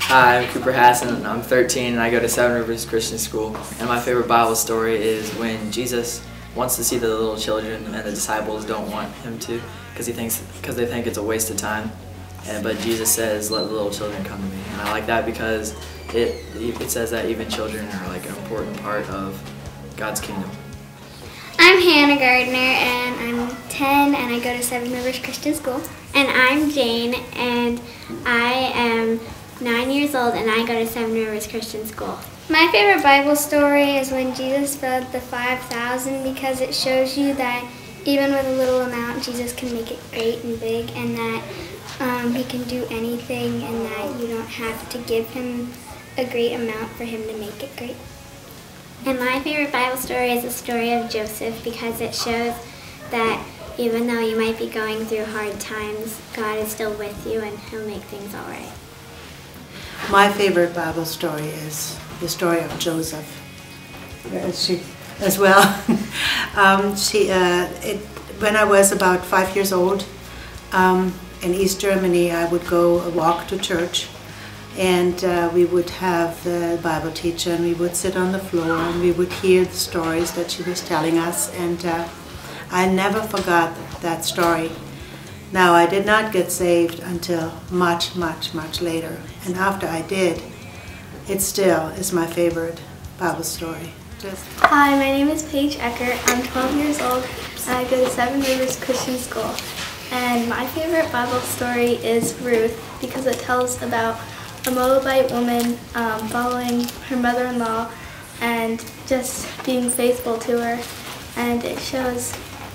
Hi, I'm Cooper Hassan. I'm 13 and I go to Seven Rivers Christian School. And my favorite Bible story is when Jesus wants to see the little children and the disciples don't want him to because they think it's a waste of time. But Jesus says, "Let the little children come to me." And I like that because it says that even children are like an important part of God's kingdom. I'm Hannah Gardner and I'm 10 and I go to Seven Rivers Christian School. And I'm Jane and I am 9 years old and I go to Seven Rivers Christian School. My favorite Bible story is when Jesus fed the 5,000 because it shows you that even with a little amount, Jesus can make it great and big, and that he can do anything, and that you don't have to give him a great amount for him to make it great. And my favorite Bible story is the story of Joseph because it shows that even though you might be going through hard times, God is still with you and he'll make things all right. My favorite Bible story is the story of Joseph. She as well. When I was about 5 years old, in East Germany, I would go walk to church, and we would have the Bible teacher, and we would sit on the floor, and we would hear the stories that she was telling us, and I never forgot that story. Now, I did not get saved until much, much, much later, and after I did, it still is my favorite Bible story. Hi, my name is Paige Eckert. I'm 12 years old and I go to Seven Rivers Christian School. And my favorite Bible story is Ruth because it tells about a Moabite woman following her mother-in-law and just being faithful to her. And it shows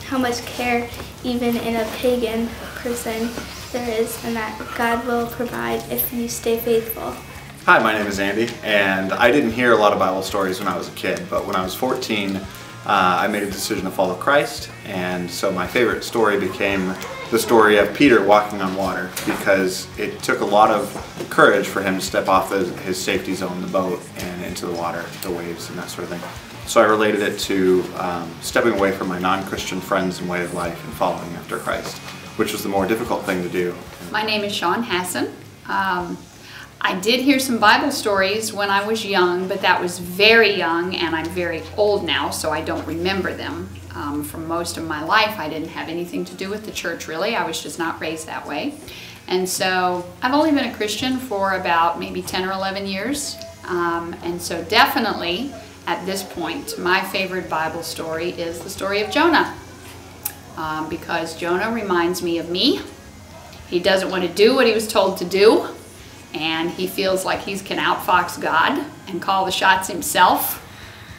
how much care even in a pagan person there is, and that God will provide if you stay faithful. Hi, my name is Andy, and I didn't hear a lot of Bible stories when I was a kid, but when I was 14, I made a decision to follow Christ, and so my favorite story became the story of Peter walking on water, because it took a lot of courage for him to step off his safety zone, the boat, and into the water, the waves, and that sort of thing. So I related it to stepping away from my non-Christian friends and way of life and following after Christ, which was the more difficult thing to do. My name is Sean Hassan. I did hear some Bible stories when I was young, but that was very young, and I'm very old now, so I don't remember them. For most of my life, I didn't have anything to do with the church, really. I was just not raised that way. And so I've only been a Christian for about maybe 10 or 11 years. And so definitely, at this point, my favorite Bible story is the story of Jonah. Because Jonah reminds me of me. He doesn't want to do what he was told to do, and he feels like he can outfox God and call the shots himself,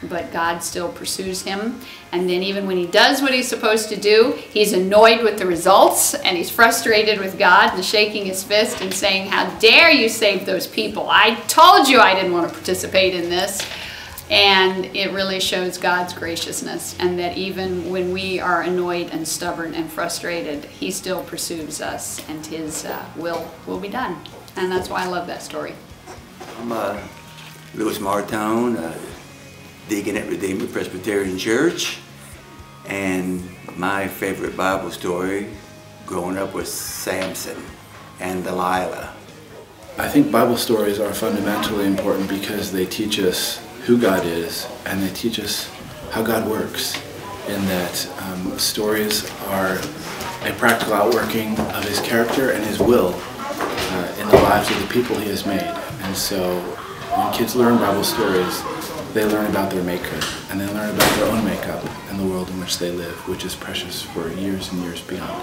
but God still pursues him. And then even when he does what he's supposed to do, he's annoyed with the results, and he's frustrated with God and shaking his fist and saying, "How dare you save those people? I told you I didn't want to participate in this." And it really shows God's graciousness, and that even when we are annoyed and stubborn and frustrated, he still pursues us, and his will be done. And that's why I love that story. I'm Louis Martone, deacon at Redeemer Presbyterian Church, and my favorite Bible story growing up was Samson and Delilah. I think Bible stories are fundamentally important because they teach us who God is, and they teach us how God works, in that stories are a practical outworking of his character and his will in the lives of the people he has made. And so when kids learn Bible stories, they learn about their Maker, and they learn about their own makeup and the world in which they live, which is precious for years and years beyond.